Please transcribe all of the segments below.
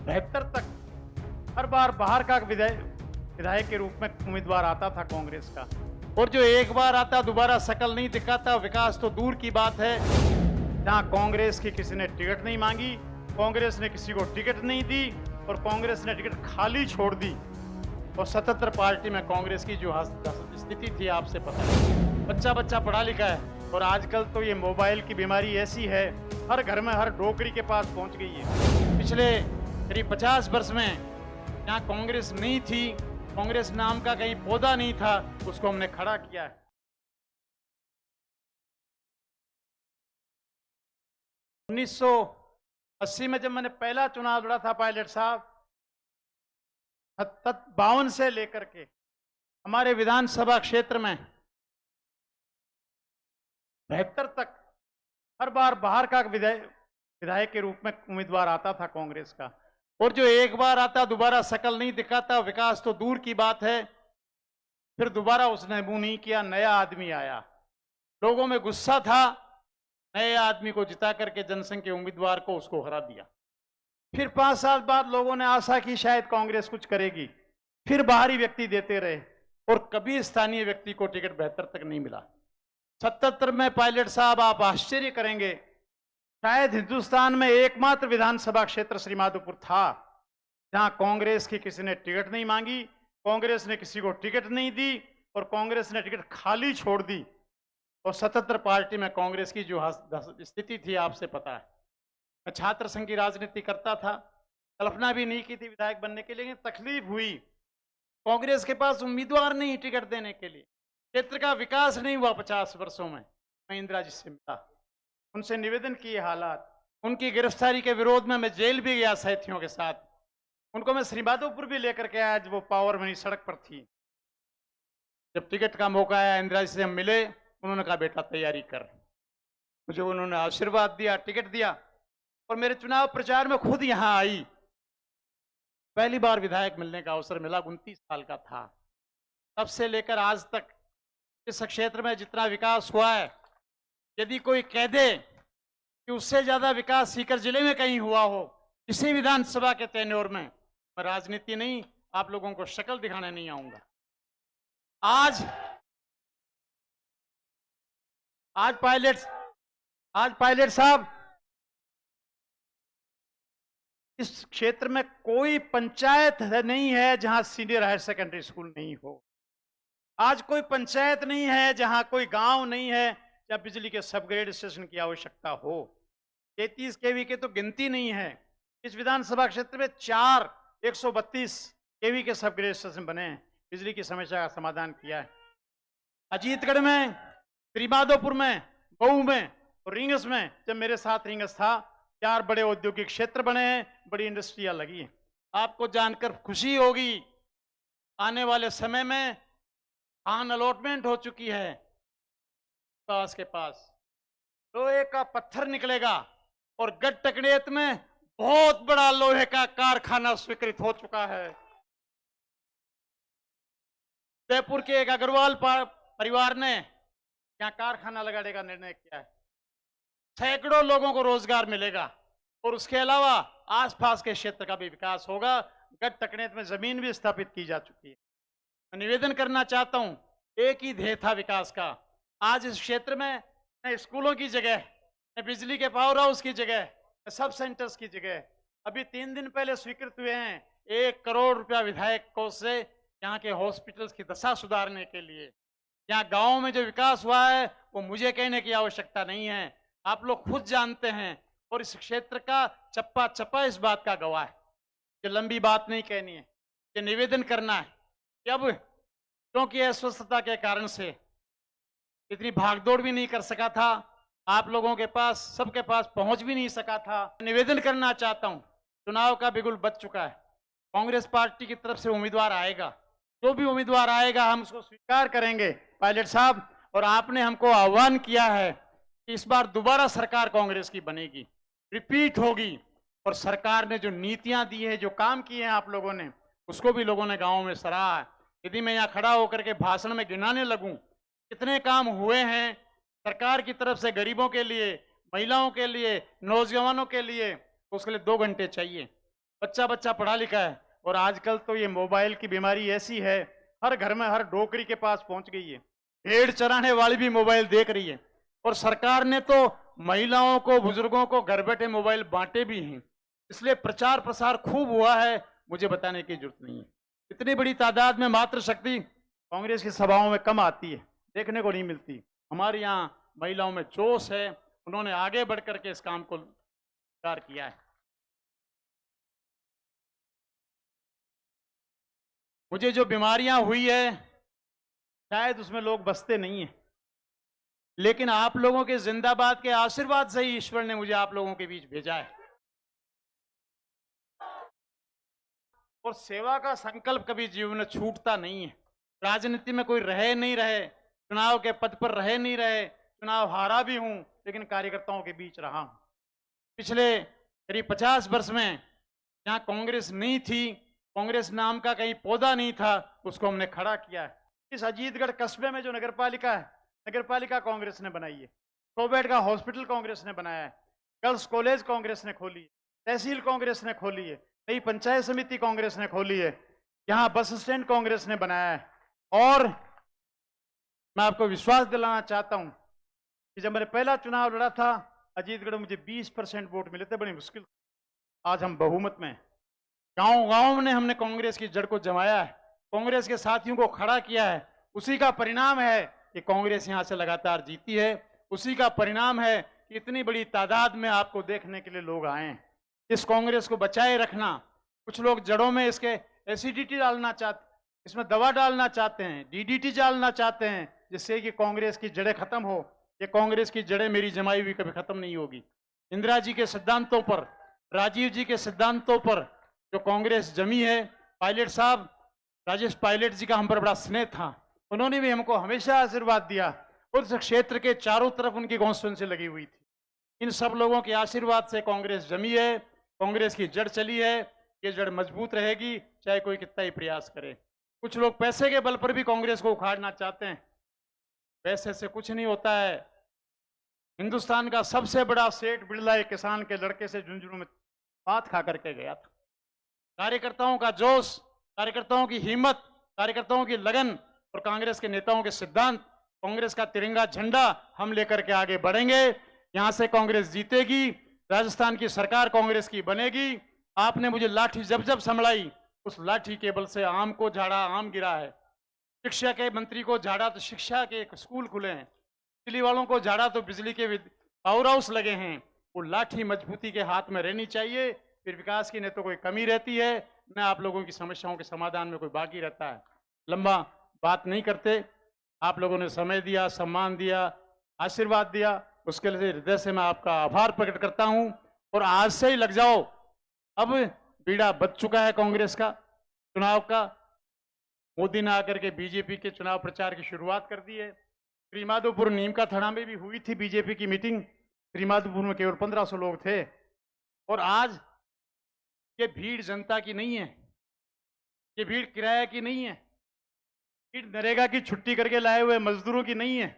72 तक हर बार बाहर का विधायक के रूप में उम्मीदवार आता था कांग्रेस का, और जो एक बार आता दोबारा शकल नहीं दिखाता। विकास तो दूर की बात है। जहां कांग्रेस की किसी ने टिकट नहीं मांगी, कांग्रेस ने किसी को टिकट नहीं दी और कांग्रेस ने टिकट खाली छोड़ दी। और 77 पार्टी में कांग्रेस की जो स्थिति थी आपसे पता है। बच्चा बच्चा पढ़ा लिखा है, और आजकल तो ये मोबाइल की बीमारी ऐसी है, हर घर में हर डोकरी के पास पहुंच गई है। पिछले करीब 50 वर्ष में जहां कांग्रेस नहीं थी, कांग्रेस नाम का कहीं पौधा नहीं था, उसको हमने खड़ा किया है। 1980 में जब मैंने पहला चुनाव लड़ा था पायलट साहब, 52 से लेकर के हमारे विधानसभा क्षेत्र में 72 तक हर बार बाहर का विधायक के रूप में उम्मीदवार आता था कांग्रेस का, और जो एक बार आता दोबारा शकल नहीं दिखाता। विकास तो दूर की बात है। फिर दोबारा उसने मुंह नहीं किया, नया आदमी आया। लोगों में गुस्सा था, नए आदमी को जिता करके जनसंघ के उम्मीदवार को उसको हरा दिया। फिर 5 साल बाद लोगों ने आशा की शायद कांग्रेस कुछ करेगी, फिर बाहरी व्यक्ति देते रहे, और कभी स्थानीय व्यक्ति को टिकट 72 तक नहीं मिला। 77 में पायलट साहब आप आश्चर्य करेंगे, शायद हिंदुस्तान में एकमात्र विधानसभा क्षेत्र श्रीमाधोपुर था जहां कांग्रेस की किसी ने टिकट नहीं मांगी, कांग्रेस ने किसी को टिकट नहीं दी और कांग्रेस ने टिकट खाली छोड़ दी। और 77 पार्टी में कांग्रेस की जो स्थिति थी आपसे पता है। मैं छात्र संघ की राजनीति करता था, कल्पना भी नहीं की थी विधायक बनने के लिए, लेकिन तकलीफ हुई। कांग्रेस के पास उम्मीदवार नहीं टिकट देने के लिए, क्षेत्र का विकास नहीं हुआ 50 वर्षों में। मैं इंदिरा जी से मिला, उनसे निवेदन किए हालात, उनकी गिरफ्तारी के विरोध में मैं जेल भी गया साथियों के साथ। उनको मैं श्रीमाधोपुर भी लेकर के आया, वो पावर मनी सड़क पर थी। जब टिकट का मौका आया, इंदिरा जी से हम मिले, उन्होंने कहा बेटा तैयारी कर। मुझे उन्होंने आशीर्वाद दिया, टिकट दिया, और मेरे चुनाव प्रचार में खुद यहां आई। पहली बार विधायक मिलने का अवसर मिला, 29 साल का था। तब से लेकर आज तक इस क्षेत्र में जितना विकास हुआ है, यदि कोई कह दे कि उससे ज्यादा विकास सीकर जिले में कहीं हुआ हो किसी विधानसभा के टेन्योर में, मैं राजनीति नहीं, आप लोगों को शक्ल दिखाने नहीं आऊंगा। आज पायलट साहब, इस क्षेत्र में कोई पंचायत नहीं है जहां सीनियर हायर सेकेंडरी स्कूल नहीं हो। आज कोई पंचायत नहीं है जहां कोई गांव नहीं है जहां बिजली के सबग्रेड स्टेशन की आवश्यकता हो। 33 केवी के तो गिनती नहीं है। इस विधानसभा क्षेत्र में 4 132 केवी के सबग्रेड स्टेशन बने हैं, बिजली की समस्या का समाधान किया है। अजीतगढ़ में, श्रीमाधोपुर में, मऊ में और रिंगस में, जब मेरे साथ रिंगस था, 4 बड़े औद्योगिक क्षेत्र बने हैं, बड़ी इंडस्ट्रियां लगी हैं। आपको जानकर खुशी होगी, आने वाले समय में खान अलॉटमेंट हो चुकी है पास के पास, लोहे का पत्थर निकलेगा, और गढ़ टकड़ेत में बहुत बड़ा लोहे का कारखाना स्वीकृत हो चुका है। जयपुर के एक अग्रवाल परिवार ने यहां कारखाना लगाने का निर्णय किया है। सैकड़ों लोगों को रोजगार मिलेगा, और उसके अलावा आसपास के क्षेत्र का भी विकास होगा। गढ़ टकड़ेत में जमीन भी स्थापित की जा चुकी है। मैं निवेदन करना चाहता हूं, एक ही ध्येय था विकास का। आज इस क्षेत्र में न स्कूलों की जगह, न बिजली के पावर हाउस की जगह, न सब सेंटर्स की जगह, अभी 3 दिन पहले स्वीकृत हुए हैं 1 करोड़ रुपया विधायक कोष से यहाँ के हॉस्पिटल्स की दशा सुधारने के लिए। यहाँ गांव में जो विकास हुआ है वो मुझे कहने की आवश्यकता नहीं है, आप लोग खुद जानते हैं, और इस क्षेत्र का चप्पा चप्पा इस बात का गवाह है। ये लंबी बात नहीं कहनी है, ये निवेदन करना है कि अब क्योंकि अस्वस्थता के कारण से इतनी भागदौड़ भी नहीं कर सका था, आप लोगों के पास, सबके पास पहुंच भी नहीं सका था। निवेदन करना चाहता हूं, चुनाव का बिगुल बज चुका है, कांग्रेस पार्टी की तरफ से उम्मीदवार आएगा, जो भी उम्मीदवार आएगा हम उसको स्वीकार करेंगे पायलट साहब। और आपने हमको आह्वान किया है कि इस बार दोबारा सरकार कांग्रेस की बनेगी, रिपीट होगी, और सरकार ने जो नीतियां दी है, जो काम किए हैं आप लोगों ने, उसको भी लोगों ने गांव में सराहा है। यदि मैं यहाँ खड़ा होकर के भाषण में गिनाने लगूं कितने काम हुए हैं सरकार की तरफ से गरीबों के लिए, महिलाओं के लिए, नौजवानों के लिए, तो उसके लिए 2 घंटे चाहिए। बच्चा बच्चा पढ़ा लिखा है। और आजकल तो ये मोबाइल की बीमारी ऐसी है, हर घर में हर डोकरी के पास पहुंच गई है। भेड़ चराने वाली भी मोबाइल देख रही है। और सरकार ने तो महिलाओं को, बुजुर्गों को घर बैठे मोबाइल बांटे भी हैं। इसलिए प्रचार प्रसार खूब हुआ है, मुझे बताने की जरूरत नहीं है। इतनी बड़ी तादाद में मातृशक्ति कांग्रेस की सभाओं में कम आती है, देखने को नहीं मिलती। हमारे यहाँ महिलाओं में जोश है, उन्होंने आगे बढ़ करके इस काम को स्वीकार किया है। मुझे जो बीमारियां हुई है शायद उसमें लोग बसते नहीं हैं, लेकिन आप लोगों के जिंदाबाद के आशीर्वाद से ही ईश्वर ने मुझे आप लोगों के बीच भेजा है। और सेवा का संकल्प कभी जीवन में छूटता नहीं है। राजनीति में कोई रहे नहीं रहे, चुनाव के पद पर रहे नहीं रहे, चुनाव हारा भी हूं, लेकिन कार्यकर्ताओं के बीच रहा हूं। पिछले करीब 50 वर्ष में जहां कांग्रेस नहीं थी, कांग्रेस नाम का कहीं पौधा नहीं था, उसको हमने खड़ा किया है। इस अजीतगढ़ कस्बे में जो नगरपालिका है, नगरपालिका कांग्रेस ने बनाई है। 100 बेड का हॉस्पिटल कांग्रेस ने बनाया है। गर्ल्स कॉलेज कांग्रेस ने खोली है। तहसील कांग्रेस ने खोली है। नई पंचायत समिति कांग्रेस ने खोली है। यहाँ बस स्टैंड कांग्रेस ने बनाया है। और मैं आपको विश्वास दिलाना चाहता हूं कि जब मैंने पहला चुनाव लड़ा था अजीतगढ़, मुझे 20% वोट मिले थे, बड़ी मुश्किल। आज हम बहुमत में। गांव गांव ने हमने कांग्रेस की जड़ को जमाया है, कांग्रेस के साथियों को खड़ा किया है। उसी का परिणाम है कि कांग्रेस यहां से लगातार जीती है। उसी का परिणाम है कि इतनी बड़ी तादाद में आपको देखने के लिए लोग आए हैं। इस कांग्रेस को बचाए रखना, कुछ लोग जड़ों में इसके एसिडिटी डालना चाहते, इसमें दवा डालना चाहते हैं, डीडीटी डालना चाहते हैं, जिससे कि कांग्रेस की जड़ें खत्म हो। ये कांग्रेस की जड़ें मेरी जमाई हुई कभी खत्म नहीं होगी। इंदिरा जी के सिद्धांतों पर, राजीव जी के सिद्धांतों पर जो कांग्रेस जमी है, पायलट साहब, राजेश पायलट जी का हम पर बड़ा स्नेह था। उन्होंने भी हमको हमेशा आशीर्वाद दिया। उस क्षेत्र के चारों तरफ उनकी कॉन्स्टिट्यूंसी लगी हुई थी। इन सब लोगों के आशीर्वाद से कांग्रेस जमी है, कांग्रेस की जड़ चली है। ये जड़ मजबूत रहेगी, चाहे कोई कितना ही प्रयास करे। कुछ लोग पैसे के बल पर भी कांग्रेस को उखाड़ना चाहते हैं। पैसे से कुछ नहीं होता है। हिंदुस्तान का सबसे बड़ा सेठ बिरला एक किसान के लड़के से झुंझुनू में बात खा करके गया था। कार्यकर्ताओं का जोश, कार्यकर्ताओं की हिम्मत, कार्यकर्ताओं की लगन और कांग्रेस के नेताओं के सिद्धांत, कांग्रेस का तिरंगा झंडा हम लेकर के आगे बढ़ेंगे। यहां से कांग्रेस जीतेगी, राजस्थान की सरकार कांग्रेस की बनेगी। आपने मुझे लाठी जब जब संभलाई, उस लाठी के बल से आम को झाड़ा, आम गिरा है। शिक्षा के मंत्री को झाड़ा तो शिक्षा के स्कूल खुले हैं, बिजली वालों को झाड़ा तो बिजली के पावर हाउस लगे हैं। वो लाठी मजबूती के हाथ में रहनी चाहिए, फिर विकास की न तो कोई कमी रहती है, न आप लोगों की समस्याओं के समाधान में कोई बाकी रहता है। लंबा बात नहीं करते, आप लोगों ने समय दिया, सम्मान दिया, आशीर्वाद दिया, उसके लिए हृदय से मैं आपका आभार प्रकट करता हूं। और आज से ही लग जाओ, अब बीड़ा बच चुका है कांग्रेस का चुनाव का। मोदी ने आकर के बीजेपी के चुनाव प्रचार की शुरुआत कर दी है। श्रीमाधोपुर नीम का थड़ा में भी हुई थी बीजेपी की मीटिंग। श्रीमाधोपुर में केवल 1500 लोग थे। और आज ये भीड़ जनता की नहीं है, ये भीड़ किराया की नहीं है, भीड़ नरेगा की छुट्टी करके लाए हुए मजदूरों की नहीं है।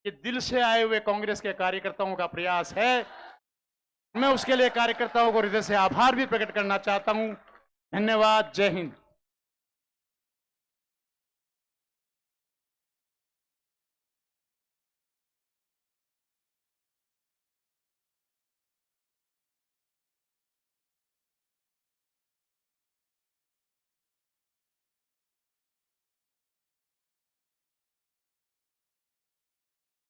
ये दिल से आए हुए कांग्रेस के कार्यकर्ताओं का प्रयास है। मैं उसके लिए कार्यकर्ताओं को हृदय से आभार भी प्रकट करना चाहता हूं। धन्यवाद। जय हिंद।